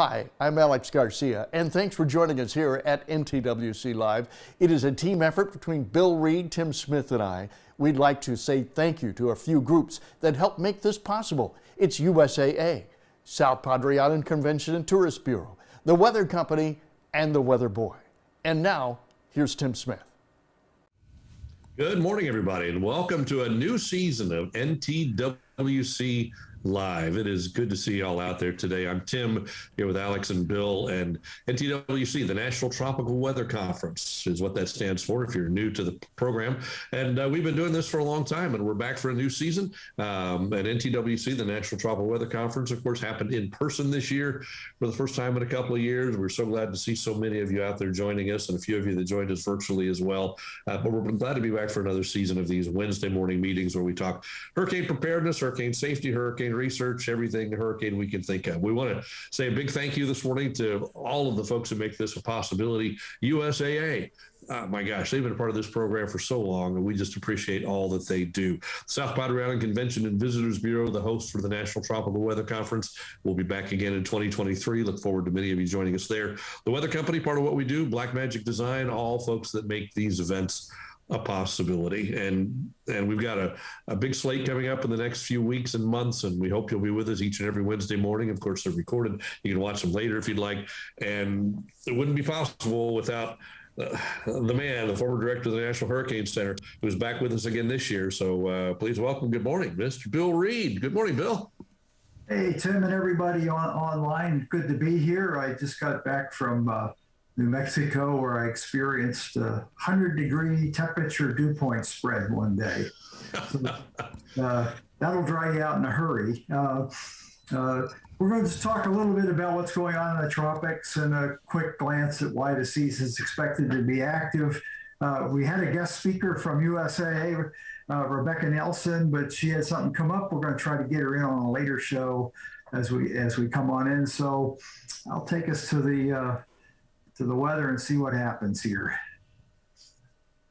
Hi, I'm Alex Garcia, and thanks for joining us here at NTWC Live. It is a team effort between Bill Reed, Tim Smith, and I. We'd like to say thank you to a few groups that helped make this possible. It's USAA, South Padre Island Convention and Tourist Bureau, the Weather Company, and the Weather Boy. And now, here's Tim Smith. Good morning, everybody, and welcome to a new season of NTWC Live. It is good to see you all out there today. I'm Tim here with Alex and Bill, and NTWC, the National Tropical Weather Conference, is what that stands for if you're new to the program. And we've been doing this for a long time, and we're back for a new season. At NTWC, the National Tropical Weather Conference, of course, happened in person this year for the first time in a couple of years. We're so glad to see so many of you out there joining us, and a few of you that joined us virtually as well. But we're glad to be back for another season of these Wednesday morning meetings where we talk hurricane preparedness, hurricane safety, hurricane research, everything hurricane we can think of. We want to say a big thank you this morning to all of the folks who make this a possibility. USAA, my gosh, they've been a part of this program for so long, and we just appreciate all that they do. South Padre Island Convention and Visitors Bureau, the host for the National Tropical Weather Conference, will be back again in 2023. Look forward to many of you joining us there. The Weather Company, part of what we do, Black Magic Design, all folks that make these events a possibility. And we've got a big slate coming up in the next few weeks and months, and we hope you'll be with us each and every Wednesday morning. Of course, they're recorded. You can watch them later if you'd like. And it wouldn't be possible without the man, the former director of the National Hurricane Center, who's back with us again this year. So please welcome, good morning, Mr. Bill Reed. Good morning, Bill. Hey, Tim and everybody online. Good to be here. I just got back from New Mexico, where I experienced a 100-degree temperature dew point spread one day. So, that'll dry you out in a hurry. We're going to talk a little bit about what's going on in the tropics and a quick glance at why the season is expected to be active. We had a guest speaker from USAA, Rebecca Nelson, but she had something come up. We're going to try to get her in on a later show as we come on in. So I'll take us to the weather and see what happens here.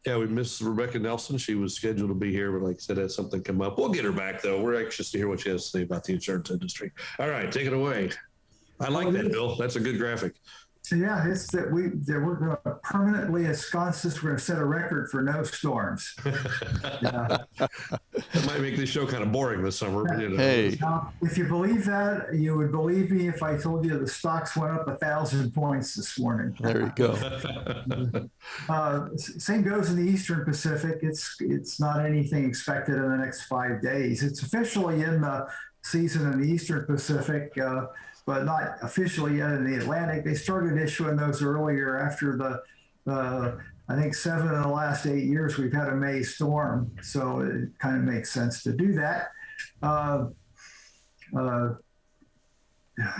Yeah, we missed Rebecca Nelson. She was scheduled to be here, but like I said, had something come up. We'll get her back, though. We're anxious to hear what she has to say about the insurance industry. All right, take it away. I like that, Bill. That's a good graphic. So yeah, it's that we're going to permanently ensconce this. We're going to set a record for no storms. Yeah. That might make this show kind of boring this summer. But, you know. Hey. Now, if you believe that, you would believe me if I told you the stocks went up 1,000 points this morning. There you go. Same goes in the Eastern Pacific. It's not anything expected in the next 5 days. It's officially in the season in the Eastern Pacific, but not officially yet in the Atlantic. They started issuing those earlier after I think 7 of the last 8 years we've had a May storm, so it kind of makes sense to do that.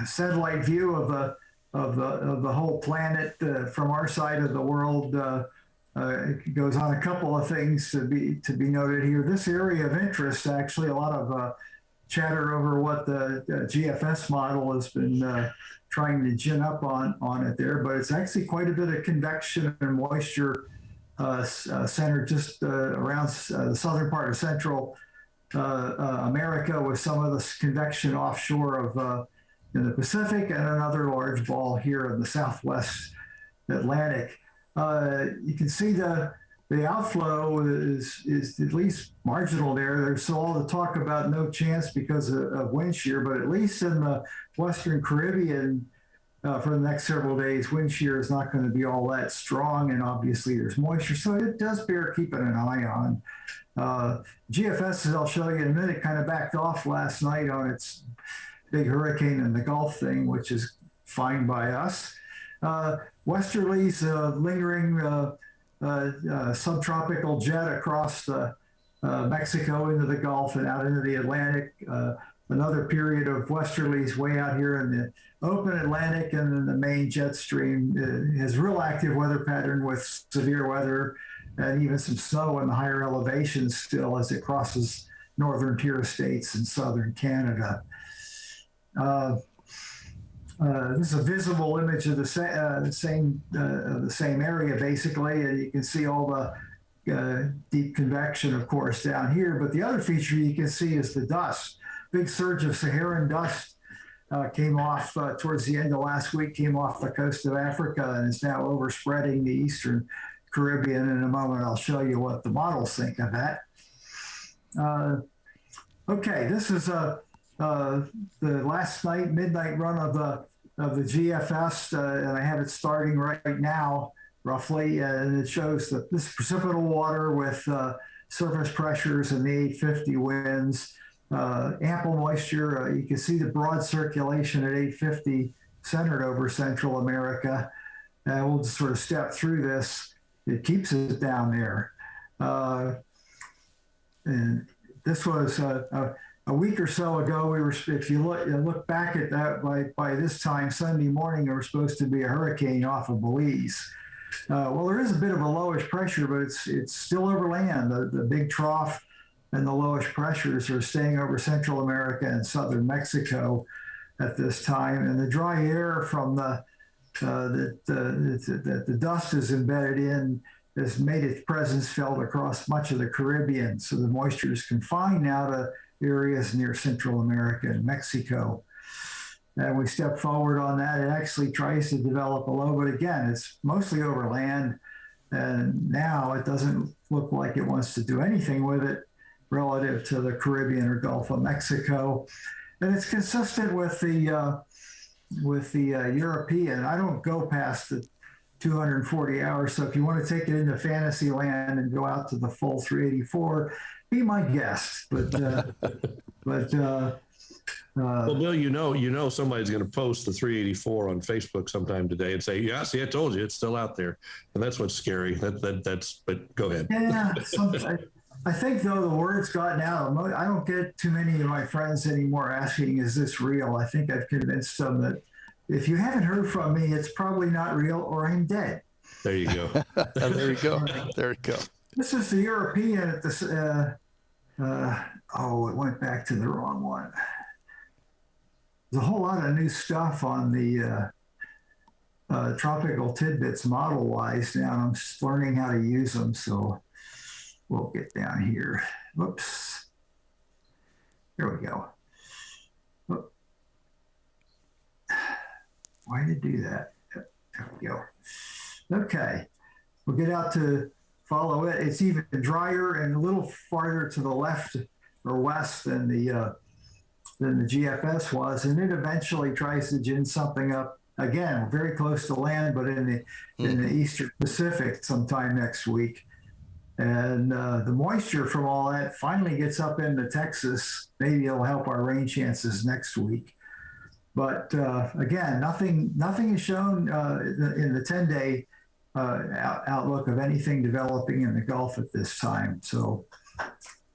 Satellite view of the whole planet from our side of the world goes on a couple of things to be noted here. This area of interest, actually, a lot of chatter over what the GFS model has been trying to gin up on it there, but it's actually quite a bit of convection and moisture centered just around the southern part of Central America, with some of the convection offshore of in the Pacific and another large ball here in the Southwest Atlantic. You can see the outflow is at least marginal there. There's still all the talk about no chance because of wind shear, but at least in the Western Caribbean for the next several days, wind shear is not going to be all that strong, and obviously there's moisture, so it does bear keeping an eye on. GFS, as I'll show you in a minute, kind of backed off last night on its big hurricane in the Gulf thing, which is fine by us. Westerlies lingering subtropical jet across Mexico into the Gulf and out into the Atlantic. Another period of westerlies way out here in the open Atlantic, and then the main jet stream has real active weather pattern with severe weather and even some snow in the higher elevations still as it crosses northern tier states and southern Canada. This is a visible image of the same area, basically, and you can see all the deep convection, of course, down here. But the other feature you can see is the dust. Big surge of Saharan dust came off towards the end of last week, came off the coast of Africa and is now overspreading the eastern Caribbean. In a moment, I'll show you what the models think of that. Okay, this is the last midnight run of the GFS, and I have it starting right now, roughly, and it shows that this precipitable water with surface pressures and the 850 winds, ample moisture. You can see the broad circulation at 850 centered over Central America. And we'll just sort of step through this. It keeps it down there. And this was a week or so ago. We were, if you look back at that, by this time Sunday morning, there was supposed to be a hurricane off of Belize. Well, there is a bit of a lowish pressure, but it's still over land. The big trough and the lowish pressures are staying over Central America and southern Mexico at this time. And the dry air from the dust is embedded in has made its presence felt across much of the Caribbean. So the moisture is confined now to areas near Central America and Mexico. And we step forward on that. It actually tries to develop a low, but again, it's mostly over land. And now it doesn't look like it wants to do anything with it relative to the Caribbean or Gulf of Mexico. And it's consistent with the European. I don't go past the 240 hours. So if you want to take it into fantasy land and go out to the full 384, be my guest. But well, Bill, you know, somebody's going to post the 384 on Facebook sometime today and say, "Yeah, see, I told you, it's still out there," and that's what's scary. That's. But go ahead. Yeah, I think though the word's gotten out. I don't get too many of my friends anymore asking, "Is this real?" I think I've convinced them that if you haven't heard from me, it's probably not real, or I'm dead. There you go. There you go. There you go. This is the European at this. Oh, it went back to the wrong one. There's a whole lot of new stuff on the tropical tidbits model-wise now. I'm just learning how to use them, so we'll get down here. Whoops. Here we go. Whoop. Why did it do that? There we go. Okay. We'll get out to follow it. It's even drier and a little farther to the left or west than the GFS was, and it eventually tries to gin something up again, very close to land, but in the Eastern Pacific sometime next week. And the moisture from all that finally gets up into Texas. Maybe it'll help our rain chances next week. But again, nothing is shown in the 10-day outlook of anything developing in the Gulf at this time. So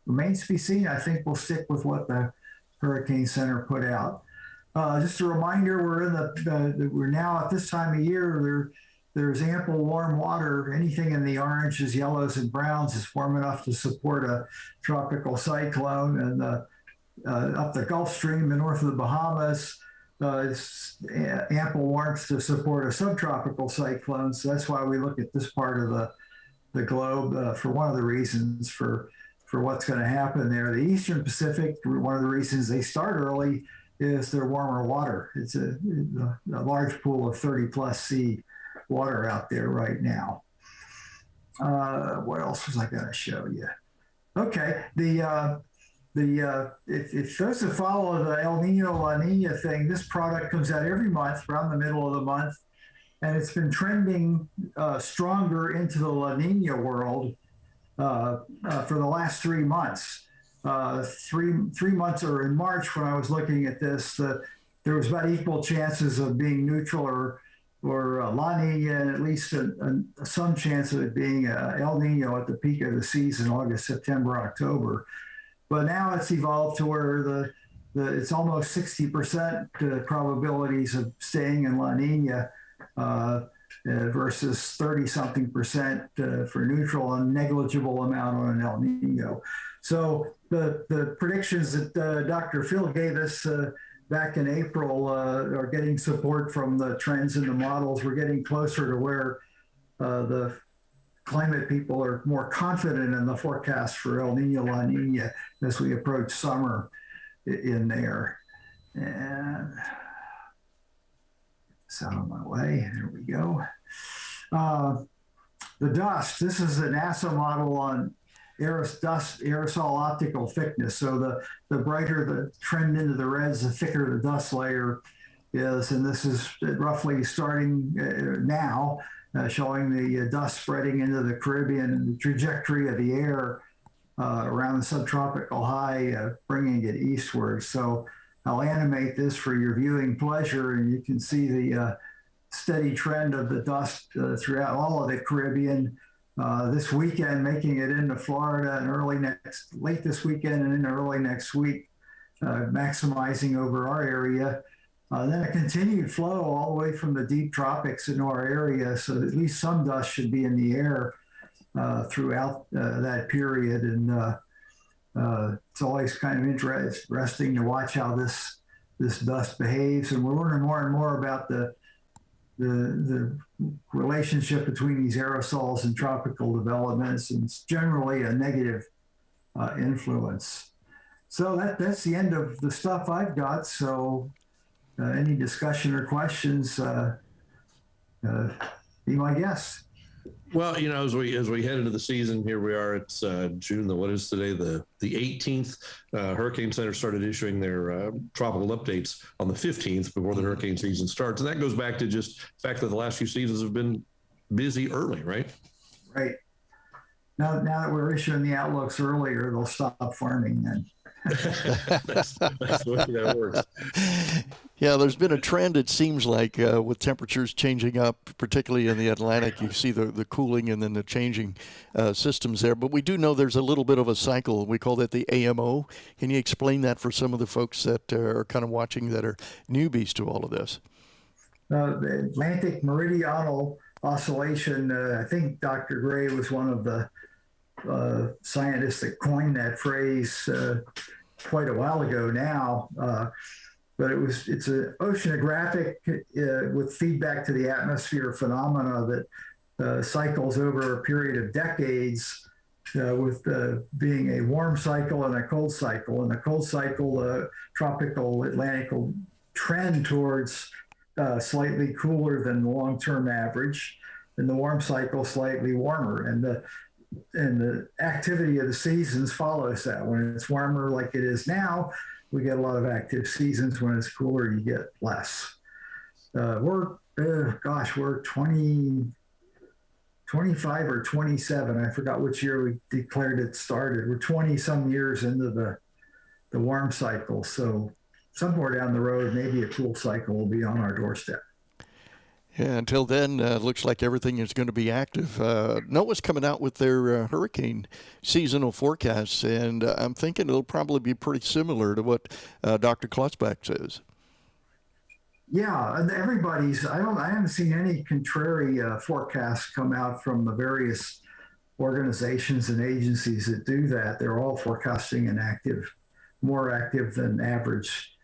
remains to be seen. I think we'll stick with what the Hurricane Center put out. Just a reminder, we're now at this time of year, there's ample warm water. Anything in the oranges, yellows, and browns is warm enough to support a tropical cyclone. And up the Gulf Stream and north of the Bahamas, it's ample warmth to support a subtropical cyclone. So that's why we look at this part of the globe for one of the reasons for what's going to happen there. The Eastern Pacific, one of the reasons they start early is their warmer water. It's a large pool of 30 plus C water out there right now. What else was I going to show you? Okay, if those that follow the El Nino La Nina thing, this product comes out every month around the middle of the month, and it's been trending stronger into the La Nina world for the last 3 months. 3 months, or in March when I was looking at this, there was about equal chances of being neutral or La Nina, and at least some chance of it being El Nino at the peak of the season, August, September, October. But now it's evolved to where it's almost 60% probabilities of staying in La Nina versus 30-something% for neutral, and negligible amount on an El Nino. So the predictions that Dr. Phil gave us back in April are getting support from the trends in the models. We're getting closer to where the climate people are more confident in the forecast for El Nino, La Nina as we approach summer in there. And It's out of my way. There we go. The dust. This is a NASA model on dust aerosol optical thickness. So the brighter the trend into the reds, the thicker the dust layer is. And this is roughly starting now, showing the dust spreading into the Caribbean and the trajectory of the air around the subtropical high, bringing it eastward. So I'll animate this for your viewing pleasure, and you can see the steady trend of the dust throughout all of the Caribbean. This weekend, making it into Florida, and late this weekend and into early next week, maximizing over our area. Then a continued flow all the way from the deep tropics into our area, so at least some dust should be in the air throughout that period. And it's always kind of interesting to watch how this dust behaves, and we're learning more and more about the relationship between these aerosols and tropical developments, and it's generally a negative influence. So that's the end of the stuff I've got. So any discussion or questions, be my guest. Well, as we head into the season, here we are. It's June. What is today? The 18th. Hurricane Center started issuing their tropical updates on the 15th before the hurricane season starts, and that goes back to just the fact that the last few seasons have been busy early, right? Right. Now that we're issuing the outlooks earlier, they'll stop farming then. That's the way that works. Yeah, there's been a trend, it seems like, with temperatures changing up, particularly in the Atlantic. You see the cooling and then the changing systems there. But we do know there's a little bit of a cycle. We call that the AMO. Can you explain that for some of the folks that are kind of watching that are newbies to all of this? The Atlantic Meridional Oscillation, I think Dr. Gray was one of the scientists that coined that phrase quite a while ago now. But it's an oceanographic with feedback to the atmosphere phenomena that cycles over a period of decades, with being a warm cycle and a cold cycle. And the cold cycle, tropical Atlantic will trend towards slightly cooler than the long-term average, and the warm cycle slightly warmer. And the activity of the seasons follows that. When it's warmer like it is now, we get a lot of active seasons. When it's cooler, you get less. We're 25 or 27. I forgot which year we declared it started. We're 20 some years into the warm cycle. So somewhere down the road, maybe a cool cycle will be on our doorstep. Yeah, until then, looks like everything is going to be active. NOAA's coming out with their hurricane seasonal forecasts, and I'm thinking it'll probably be pretty similar to what Dr. Klotzbach says. Yeah, and I haven't seen any contrary forecasts come out from the various organizations and agencies that do that. They're all forecasting an more active than average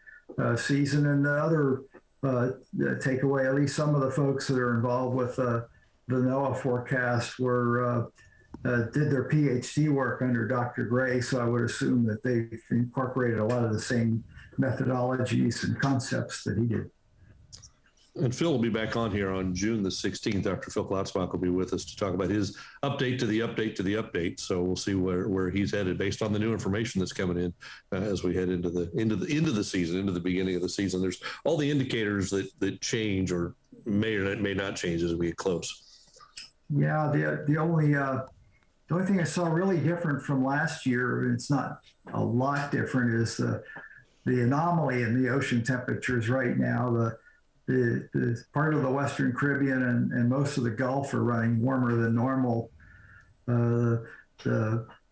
season. And the other takeaway, at least some of the folks that are involved with the NOAA forecast did their PhD work under Dr. Gray, so I would assume that they've incorporated a lot of the same methodologies and concepts that he did. And Phil will be back on here on June the 16th. Dr. Phil Klotzbach will be with us to talk about his update to the update to the update. So we'll see where he's headed based on the new information that's coming in as we head into the season, into the beginning of the season. There's all the indicators that change or may not change as we get close. Yeah, the only thing I saw really different from last year, it's not a lot different, is the anomaly in the ocean temperatures right now. The part of the Western Caribbean and most of the Gulf are running warmer than normal. The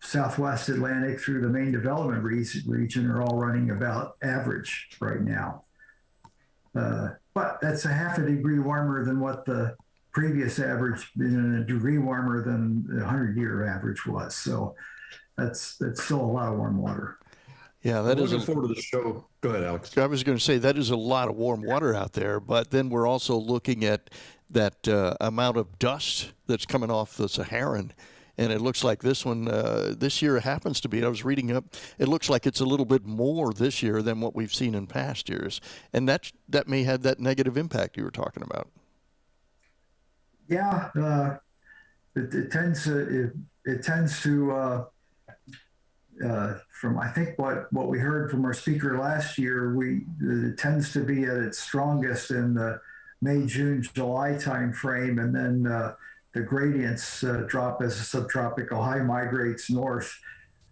Southwest Atlantic through the main development region are all running about average right now. But that's a half a degree warmer than what the previous average, and a degree warmer than the 100-year average was. So that's still a lot of warm water. Yeah, that is. Looking forward to the show. Go ahead, Alex. I was going to say that is a lot of warm water out there, but then we're also looking at that amount of dust that's coming off the Saharan, and it looks like this one this year happens to be. I was reading up. It looks like it's a little bit more this year than what we've seen in past years, and that may have that negative impact you were talking about. Yeah, it tends to from I think what we heard from our speaker last year, it tends to be at its strongest in the May, June, July timeframe, and then the gradients drop as a subtropical high migrates north,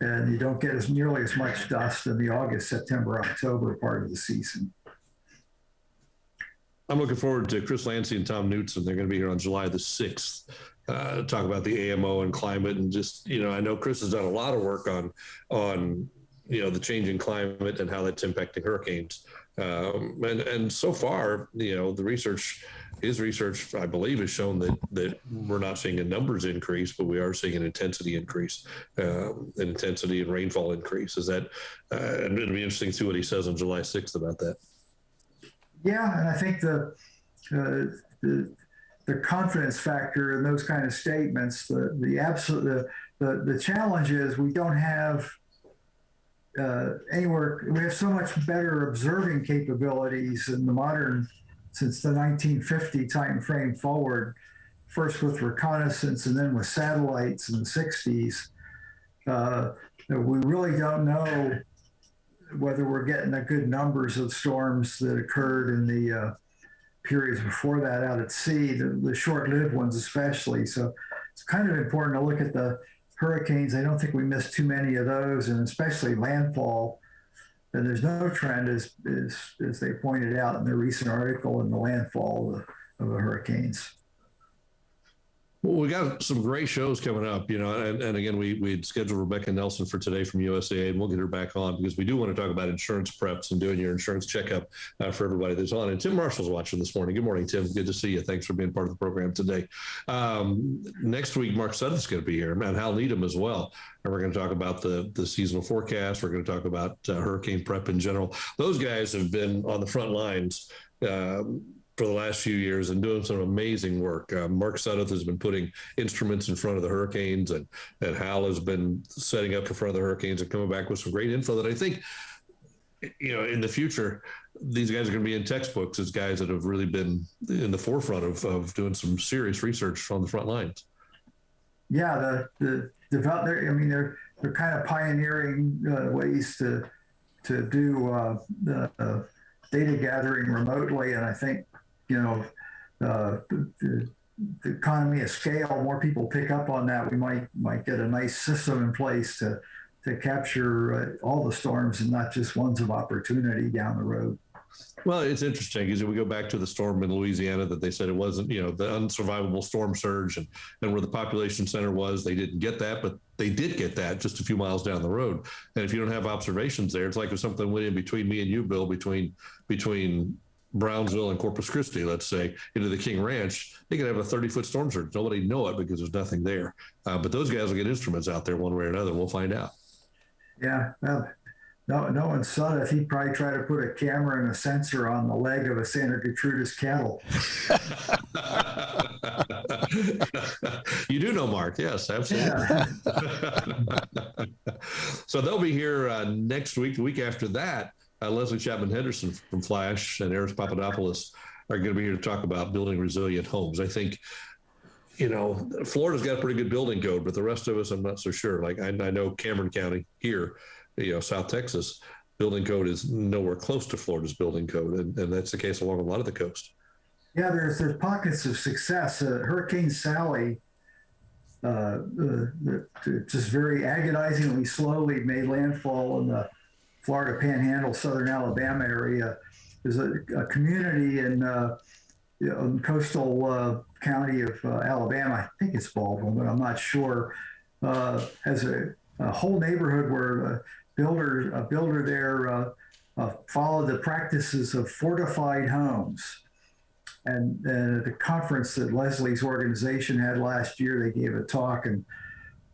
and you don't get nearly as much dust in the August, September, October part of the season. I'm looking forward to Chris Lancy and Tom Knutson. They're going to be here on July the 6th. Talk about the AMO and climate, and just, I know Chris has done a lot of work on the changing climate and how that's impacting hurricanes. And so far, his research, I believe, has shown that we're not seeing a numbers increase, but we are seeing an intensity increase, an intensity and rainfall increase. Is that, and it'll be interesting to see what he says on July 6th about that. Yeah, and I think the confidence factor in those kind of statements, the challenge is we don't have anywhere. We have so much better observing capabilities in the modern, since the 1950 time frame forward, first with reconnaissance and then with satellites in the 60s. We really don't know whether we're getting the good numbers of storms that occurred in the periods before that out at sea, the short-lived ones especially. So it's kind of important to look at the hurricanes. I don't think we missed too many of those, and especially landfall. And there's no trend, as they pointed out in their recent article, in the landfall of the hurricanes. Well, we got some great shows coming up, and again, we'd scheduled Rebecca Nelson for today from USAA, and we'll get her back on because we do want to talk about insurance preps and doing your insurance checkup for everybody that's on. And Tim Marshall's watching this morning. Good morning, Tim. Good to see you. Thanks for being part of the program today. Next week, Mark Sutton's going to be here, and Hal Needham as well. And we're going to talk about the seasonal forecast. We're going to talk about hurricane prep in general. Those guys have been on the front lines for the last few years and doing some amazing work. Mark Sudduth has been putting instruments in front of the hurricanes, and Hal has been setting up in front of the hurricanes and coming back with some great info that I think, in the future, these guys are going to be in textbooks as guys that have really been in the forefront of doing some serious research on the front lines. Yeah, they're kind of pioneering ways to do the data gathering remotely, and I think the economy of scale, more people pick up on that, we might get a nice system in place to capture all the storms and not just ones of opportunity down the road. Well, it's interesting because we go back to the storm in Louisiana that they said it wasn't, the unsurvivable storm surge and where the population center was, they didn't get that, but they did get that just a few miles down the road. And if you don't have observations there, it's like if something went in between me and you, Bill, between Brownsville and Corpus Christi, let's say, into the King Ranch, they could have a 30-foot storm surge. Nobody know it because there's nothing there. But those guys will get instruments out there one way or another. We'll find out. Yeah. Well, knowing Sudduth, he'd probably try to put a camera and a sensor on the leg of a Santa Gertrudis cattle. You do know Mark. Yes, absolutely. Yeah. So they'll be here next week. The week after that, Leslie Chapman Henderson from Flash and Eris Papadopoulos are going to be here to talk about building resilient homes. I think, Florida's got a pretty good building code, but the rest of us, I'm not so sure. Like I know Cameron County here, South Texas, building code is nowhere close to Florida's building code. And that's the case along a lot of the coast. Yeah, there's pockets of success. Hurricane Sally, just very agonizingly slowly made landfall in the Florida Panhandle, Southern Alabama area. There's a community in coastal county of Alabama, I think it's Baldwin, but I'm not sure, has a whole neighborhood where a builder there followed the practices of fortified homes. And at the conference that Leslie's organization had last year, they gave a talk, and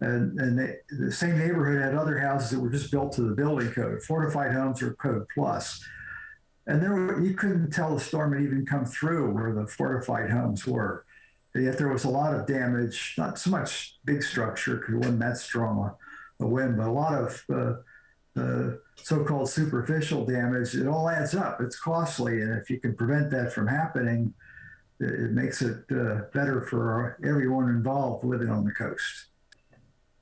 the same neighborhood had other houses that were just built to the building code. Fortified homes are code plus. And you couldn't tell the storm had even come through where the fortified homes were. yet there was a lot of damage, not so much big structure because it wasn't that strong a wind, but a lot of so-called superficial damage. It all adds up. It's costly, and if you can prevent that from happening, it makes it better for everyone involved living on the coast.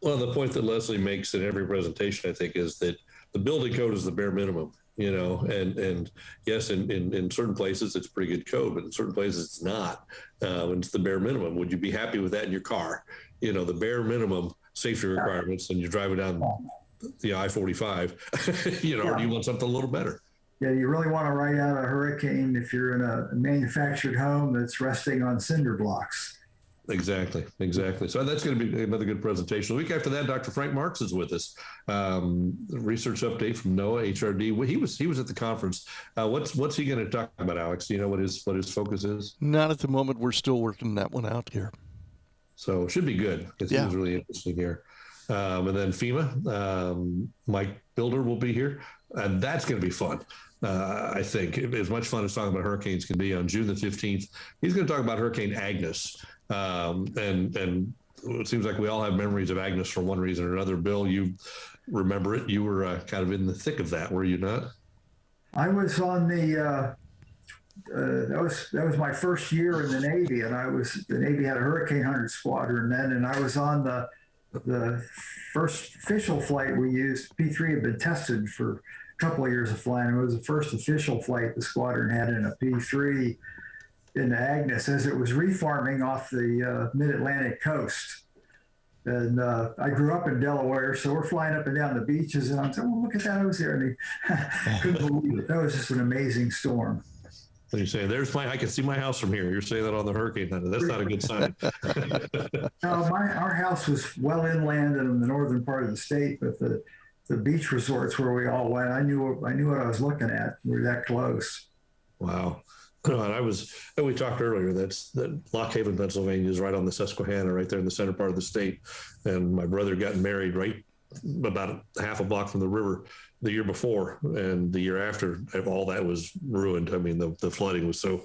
Well, the point that Leslie makes in every presentation, I think, is that the building code is the bare minimum, and yes, in certain places it's pretty good code, but in certain places it's not. And it's the bare minimum. Would you be happy with that in your car? The bare minimum safety requirements, and you're driving down the I-45, or do you want something a little better? Yeah, you really want to ride out a hurricane if you're in a manufactured home that's resting on cinder blocks. Exactly. So that's going to be another good presentation. The week after that, Dr. Frank Marks is with us. Research update from NOAA HRD. He was at the conference. What's he going to talk about, Alex? Do you know what his focus is? Not at the moment. We're still working that one out here. So it should be good because he was really interesting here. And then FEMA, Mike Builder will be here, and that's going to be fun. I think as much fun as talking about hurricanes can be. On June the 15th, he's going to talk about Hurricane Agnes. And it seems like we all have memories of Agnes for one reason or another. Bill, you remember it. You were kind of in the thick of that, were you not? I was on the, that was my first year in the Navy, and the Navy had a Hurricane Hunter Squadron then, and I was on the first official flight we used. P3 had been tested for a couple of years of flying. It was the first official flight the squadron had in a P3 in the Agnes as it was refarming off the mid-Atlantic coast. And I grew up in Delaware, so we're flying up and down the beaches, and I'm saying, well, look at that, I was there. And he couldn't believe it. That was just an amazing storm. So you're saying, I can see my house from here. You're saying that on the Hurricane Hunter. That's not a good sign. No, our house was well inland in the northern part of the state, but the beach resorts where we all went, I knew what I was looking at. We were that close. Wow. And we talked earlier that Lock Haven, Pennsylvania is right on the Susquehanna, right there in the center part of the state. And my brother got married right about half a block from the river the year before, and the year after, all that was ruined. I mean, the flooding was so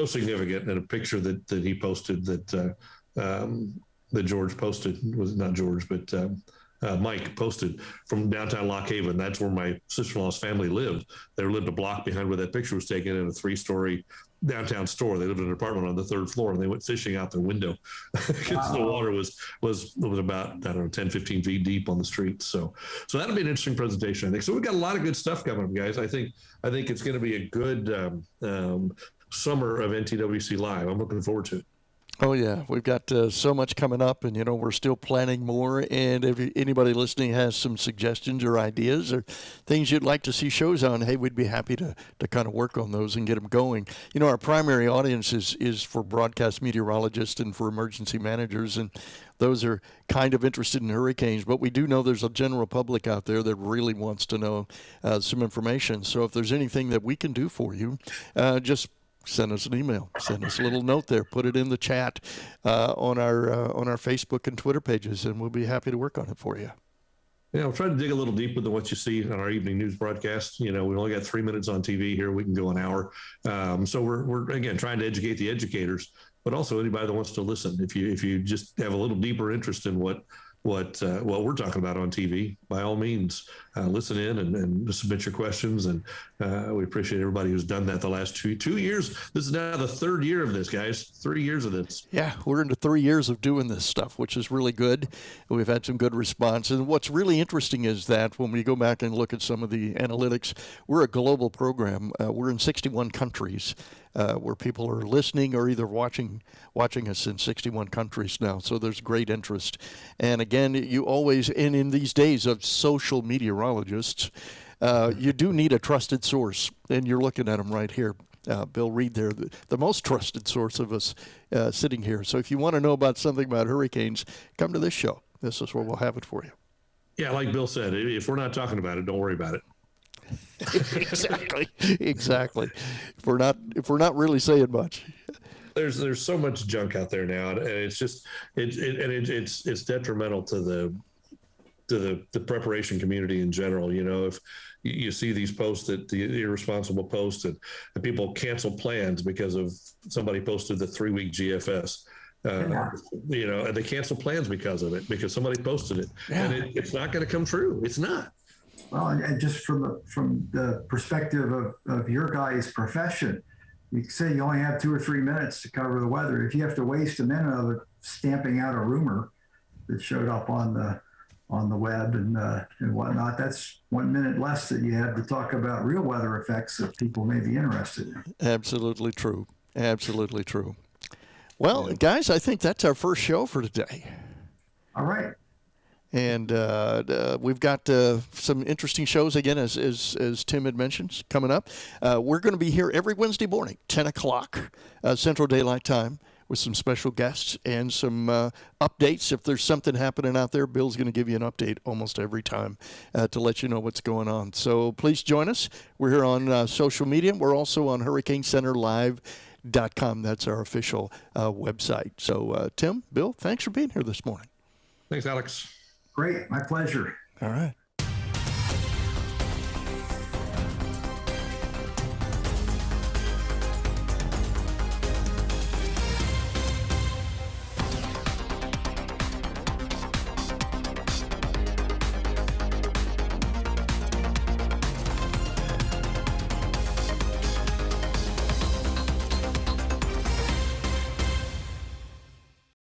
significant. And a picture that he posted that George posted, was not George, but Mike posted from downtown Lock Haven. That's where my sister-in-law's family lived. They lived a block behind where that picture was taken, in a 3-story downtown store. They lived in an apartment on the 3rd floor, and they went fishing out their window because the water was about, I don't know, 10, 15 feet deep on the street. So that'll be an interesting presentation, I think. So we've got a lot of good stuff coming up, guys. I think it's going to be a good summer of NTWC Live. I'm looking forward to it. Oh, yeah. We've got so much coming up, and, we're still planning more. And if anybody listening has some suggestions or ideas or things you'd like to see shows on, hey, we'd be happy to kind of work on those and get them going. Our primary audience is for broadcast meteorologists and for emergency managers, and those are kind of interested in hurricanes. But we do know there's a general public out there that really wants to know some information. So if there's anything that we can do for you, just send us an email, send us a little note there, put it in the chat on our Facebook and Twitter pages, and we'll be happy to work on it for you. Yeah, we'll try to dig a little deeper than what you see on our evening news broadcast. We only got 3 minutes on TV here. We can go an hour. So we're again trying to educate the educators, but also anybody that wants to listen. If you just have a little deeper interest in what we're talking about on TV, by all means, listen in and submit your questions. And we appreciate everybody who's done that the last two years. This is now the 3rd year of this, guys. 3 years of this. Yeah, we're into 3 years of doing this stuff, which is really good. We've had some good response. And what's really interesting is that when we go back and look at some of the analytics, we're a global program. We're in 61 countries. Where people are listening or either watching us in 61 countries now. So there's great interest. And again, you always, and in these days of social meteorologists, you do need a trusted source. And you're looking at them right here. Bill Reed there, the most trusted source of us sitting here. So if you want to know about something about hurricanes, come to this show. This is where we'll have it for you. Yeah, like Bill said, if we're not talking about it, don't worry about it. Exactly. If we're not really saying much, there's so much junk out there now, and it's just it's detrimental to the preparation community in general. If you see these posts, that the irresponsible posts, and people cancel plans because of somebody posted the 3-week GFS. And they cancel plans because of it, because somebody posted it, and it's not going to come true. It's not. Well, and just from the perspective of your guys' profession, you say you only have 2 or 3 minutes to cover the weather. If you have to waste a minute of it stamping out a rumor that showed up on the web and whatnot, that's 1 minute less that you have to talk about real weather effects that people may be interested in. Absolutely true. Absolutely true. Well, guys, I think that's our first show for today. All right. And we've got some interesting shows, again, as Tim had mentioned, coming up. We're going to be here every Wednesday morning, 10 o'clock Central Daylight Time, with some special guests and some updates. If there's something happening out there, Bill's going to give you an update almost every time to let you know what's going on. So please join us. We're here on social media. We're also on HurricaneCenterLive.com. That's our official website. So, Tim, Bill, thanks for being here this morning. Thanks, Alex. Great. My pleasure. All right.